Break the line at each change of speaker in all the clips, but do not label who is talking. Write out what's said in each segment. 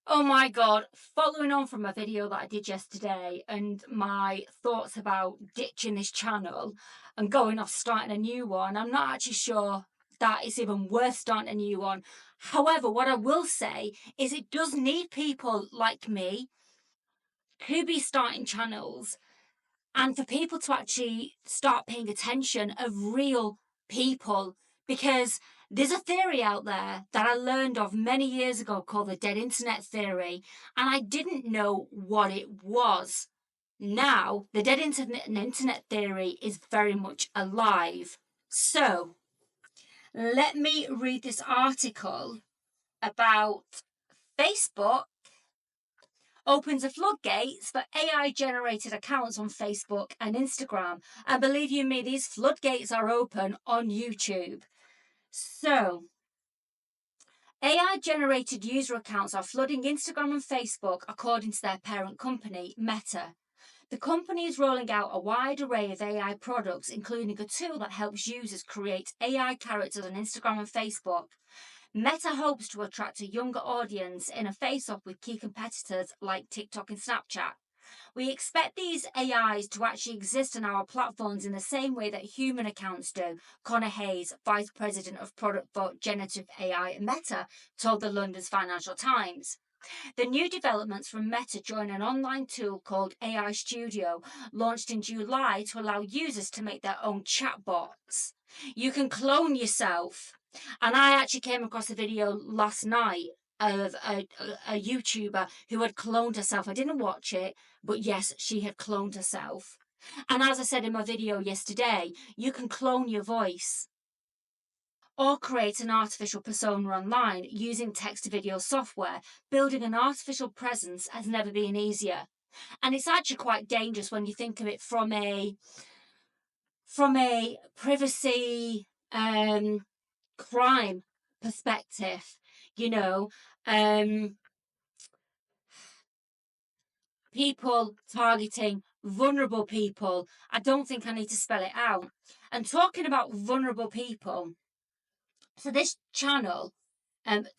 Oh my God, following on from a video that I did yesterday and my thoughts about ditching this channel and going off starting a new one, I'm not actually sure that it's even worth starting a new one. However, what I will say is it does need people like me to be starting channels and for people to actually start paying attention of real people, because there's a theory out there that I learned of many years ago called the dead internet theory, and I didn't know what it was. Now the dead internet theory is very much alive. So let me read this article about Facebook opens the floodgates for AI generated accounts on Facebook and Instagram. And believe you me, these floodgates are open on YouTube. So, AI generated user accounts are flooding Instagram and Facebook, according to their parent company, Meta. The company is rolling out a wide array of AI products, including a tool that helps users create AI characters on Instagram and Facebook. Meta hopes to attract a younger audience in a face-off with key competitors like TikTok and Snapchat. We expect these AIs to actually exist on our platforms in the same way that human accounts do, Connor Hayes, Vice President of Product for Generative AI at Meta, told the London's Financial Times. The new developments from Meta join an online tool called AI Studio, launched in July to allow users to make their own chatbots. You can clone yourself. And I actually came across a video last night of a YouTuber who had cloned herself. I didn't watch it, but yes, she had cloned herself. And as I said in my video yesterday, you can clone your voice or create an artificial persona online using text to video software. Building an artificial presence has never been easier. And it's actually quite dangerous when you think of it from a privacy crime perspective, you know, um, people targeting vulnerable people. I don't think I need to spell it out. And talking about vulnerable people, so this channel,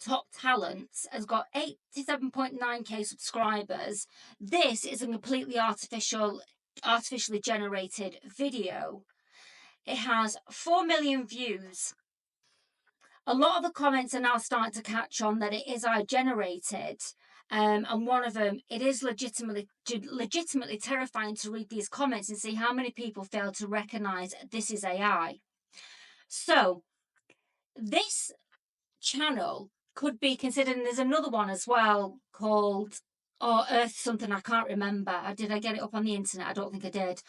Top Talents, has got 87.9k subscribers. This is a completely artificially generated video. It has 4 million views. A lot of the comments are now starting to catch on that it is AI generated. And one of them, it is legitimately terrifying to read these comments and see how many people fail to recognize this is AI. So this channel could be considered, and there's another one as well called Earth something, I can't remember. Did I get it up on the internet? I don't think I did.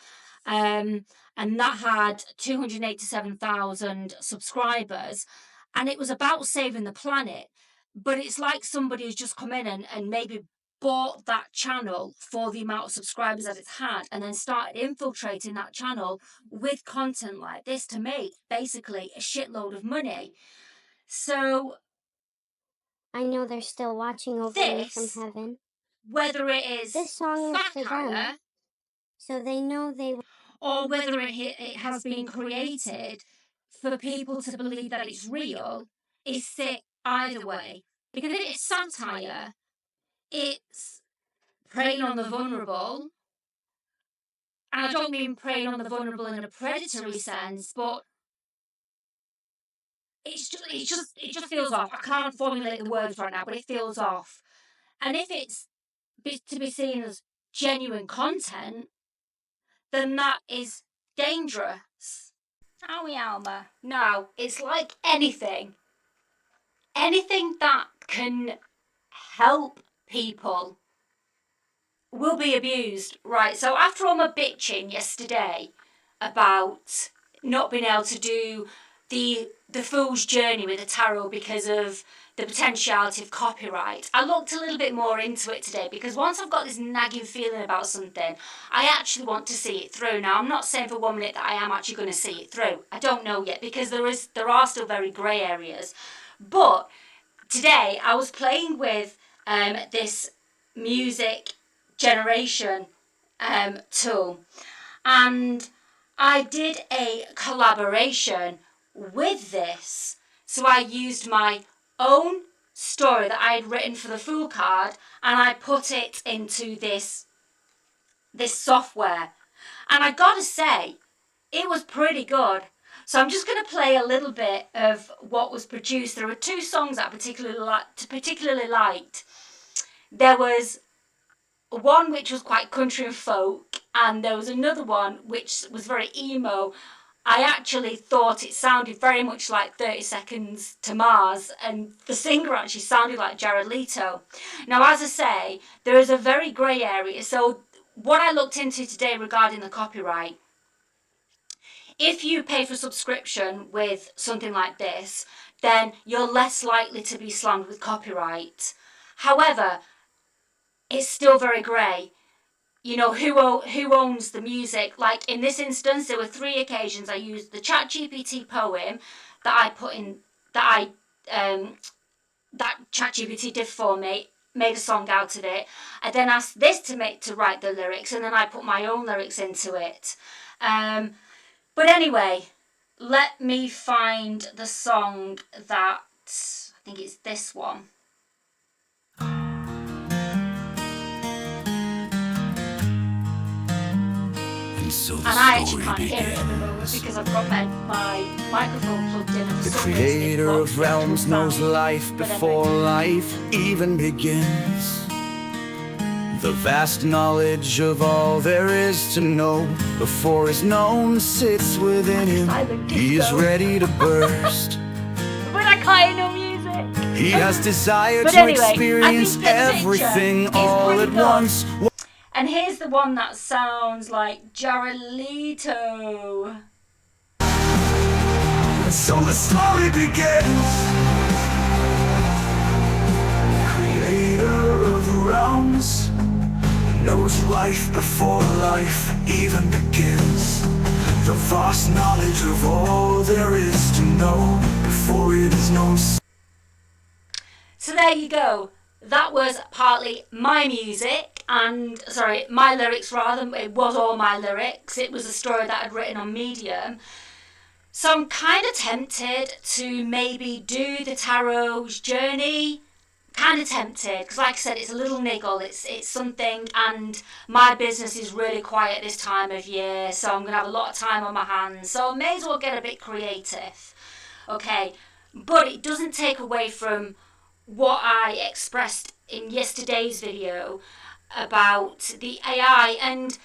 And that had 287,000 subscribers, and it was about saving the planet. But it's like somebody has just come in and maybe bought that channel for the amount of subscribers that it's had and then started infiltrating that channel with content like this to make basically a shitload of money. So
I know they're still watching over me from
this,
heaven.
whether it is
This song is for them,
satire
so they know they.
or whether it has been created for people to believe that it's real, is sick either way. Because if it's satire, it's preying on the vulnerable. And I don't mean preying on the vulnerable in a predatory sense, but it just feels off. I can't formulate the words right now, but it feels off. And if it's to be seen as genuine content, then that is dangerous. Are we, Alma? No, it's like anything. Anything that can help people will be abused. Right, so after all my bitching yesterday about not being able to do the fool's journey with the tarot because of the potentiality of copyright, I looked a little bit more into it today, because once I've got this nagging feeling about something, I actually want to see it through. Now, I'm not saying for 1 minute that I am actually going to see it through. I don't know yet, because there are still very grey areas. But today I was playing with this music generation tool, and I did a collaboration with this. So I used my own story that I had written for the Fool card, and I put it into this software. And I gotta say, it was pretty good. So I'm just going to play a little bit of what was produced. There were two songs that I particularly liked. There was one which was quite country and folk, and there was another one which was very emo. I actually thought it sounded very much like 30 Seconds to Mars, and the singer actually sounded like Jared Leto. Now, as I say, there is a very grey area. So what I looked into today regarding the copyright, if you pay for subscription with something like this, then you're less likely to be slammed with copyright. However, it's still very grey. You know, who owns the music? Like in this instance, there were 3 occasions I used the ChatGPT poem that I put in, that ChatGPT did for me, made a song out of it. I then asked this to write the lyrics, and then I put my own lyrics into it. But anyway, let me find the song that, I think it's this one. And I actually can't hear it at the moment because I've got my microphone plugged in.
The creator of realms knows life before life even begins. The vast knowledge of all there is to know before is known sits within him. He is ready to burst.
But I can't hear no music.
He has desire
But
to
anyway,
experience everything all at once.
And here's the one that sounds like Jared Leto.
So the story begins. Creator of the realms knows life before life even begins. The vast knowledge of all there is to know before it is known.
So there you go. That was partly my music, and my lyrics rather. It was all my lyrics. It was a story that I'd written on Medium. So I'm kind of tempted to maybe do the tarot's journey. Kind of tempted, because like I said, it's a little niggle. It's something, and my business is really quiet this time of year, so I'm going to have a lot of time on my hands. So I may as well get a bit creative. Okay, but it doesn't take away from what I expressed in yesterday's video about the AI. And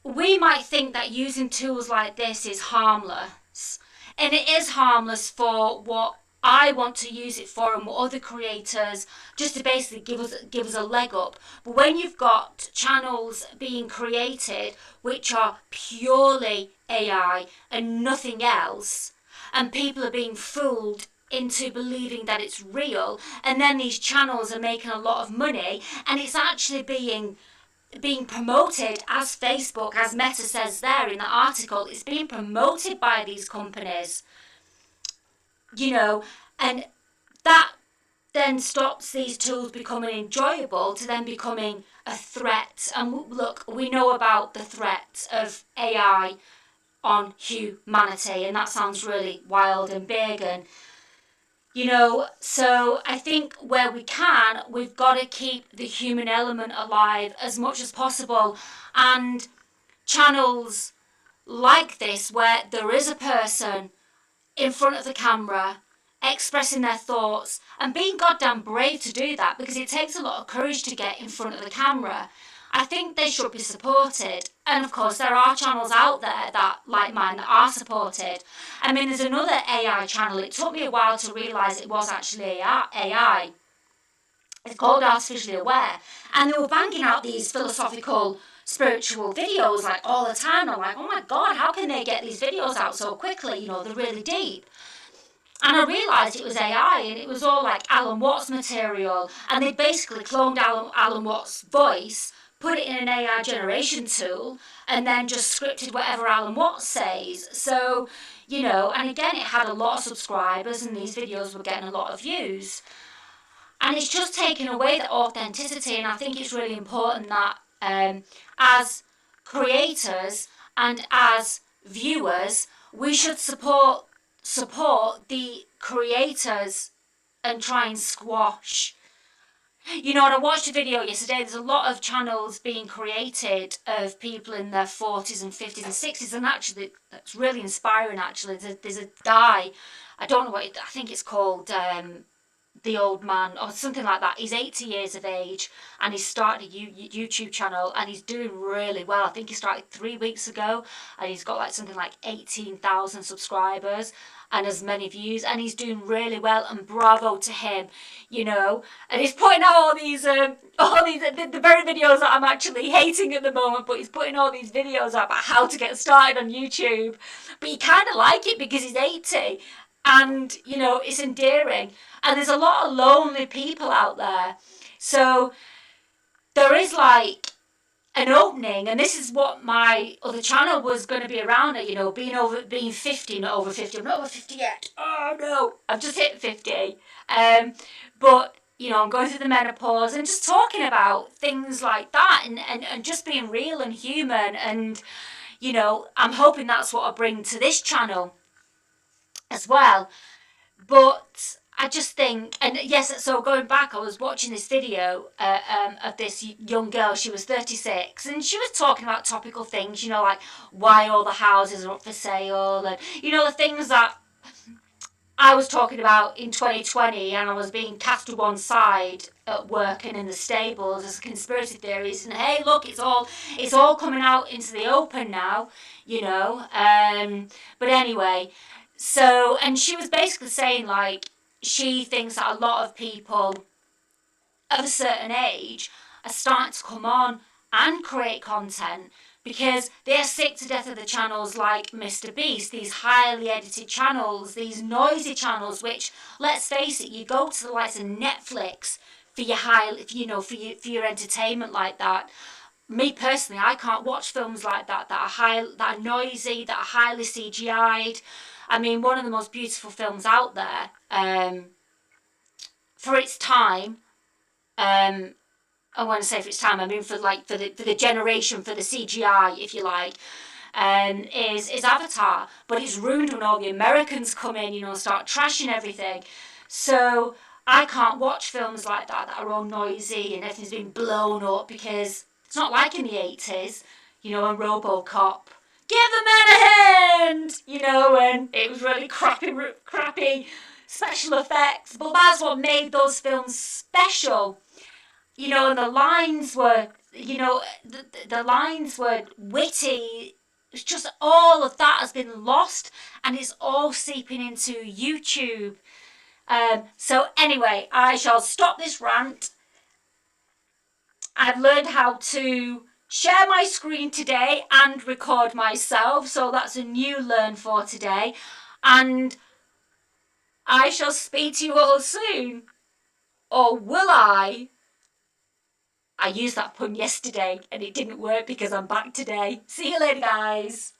we might think that using tools like this is harmless, and it is harmless for what I want to use it for and what other creators, just to basically give us a leg up. But when you've got channels being created which are purely AI and nothing else, and people are being fooled into believing that it's real, and then these channels are making a lot of money, and it's actually being promoted, as Facebook, as Meta says there in the article, it's being promoted by these companies, you know, and that then stops these tools becoming enjoyable to then becoming a threat. And look, we know about the threat of AI on humanity, and that sounds really wild and big, and you know, so I think where we can, we've got to keep the human element alive as much as possible. And channels like this, where there is a person in front of the camera expressing their thoughts and being goddamn brave to do that, because it takes a lot of courage to get in front of the camera, I think they should be supported. And of course, there are channels out there that, like mine, that are supported. I mean, there's another AI channel. It took me a while to realise it was actually AI. It's called Artificially Aware. And they were banging out these philosophical, spiritual videos like all the time. I'm like, oh my God, how can they get these videos out so quickly? You know, they're really deep. And I realised it was AI, and it was all like Alan Watts material, and they basically cloned Alan Watts' voice, put it in an AI generation tool, and then just scripted whatever Alan Watts says. So, you know, and again, it had a lot of subscribers, and these videos were getting a lot of views. And it's just taken away the authenticity, and I think it's really important that as creators and as viewers, we should support the creators and try and squash. You know, and I watched a video yesterday, there's a lot of channels being created of people in their 40s and 50s and 60s, and actually, that's really inspiring, actually. There's a guy, I don't know what, I think it's called The Old Man or something like that. He's 80 years of age and he started a YouTube channel and he's doing really well. I think he started 3 weeks ago and he's got like something like 18,000 subscribers and as many views, and he's doing really well, and bravo to him, you know. And he's putting out all these the very videos that I'm actually hating at the moment, but he's putting all these videos up about how to get started on YouTube. But you kind of like it because he's 80 and, you know, it's endearing. And there's a lot of lonely people out there. So there is like an opening, and this is what my other channel was going to be around at, you know, being 50, not over 50. I'm not over 50 yet. Oh no, I've just hit 50. But you know, I'm going through the menopause and just talking about things like that, and just being real and human, and you know, I'm hoping that's what I bring to this channel as well. But I just think, and yes, so going back, I was watching this video of this young girl. She was 36, and she was talking about topical things, you know, like why all the houses are up for sale, and you know, the things that I was talking about in 2020, and I was being cast to one side at work and in the stables as conspiracy theories. And hey, look, it's all coming out into the open now, you know. But anyway, so, and she was basically saying like she thinks that a lot of people of a certain age are starting to come on and create content because they're sick to death of the channels like Mr. Beast, these highly edited channels, these noisy channels, which, let's face it, you go to the likes of Netflix for your for your entertainment like that. Me personally, I can't watch films like that that are noisy, that are highly CGI'd. I mean, one of the most beautiful films out there, for its time, I want to say for its time, I mean for the generation, for the CGI, if you like, is Avatar. But it's ruined when all the Americans come in, you know, start trashing everything. So I can't watch films like that are all noisy and everything's been blown up, because it's not like in the 80s, you know, when RoboCop, give the man a hand, you know, and it was really crappy special effects. But that's what made those films special, you know, and the lines were, you know, the lines were witty. It's just all of that has been lost, and it's all seeping into YouTube. So anyway, I shall stop this rant. I've learned how to share my screen today and record myself, so that's a new learn for today. And I shall speak to you all soon. Or will I? I used that pun yesterday and it didn't work because I'm back today. See you later, guys.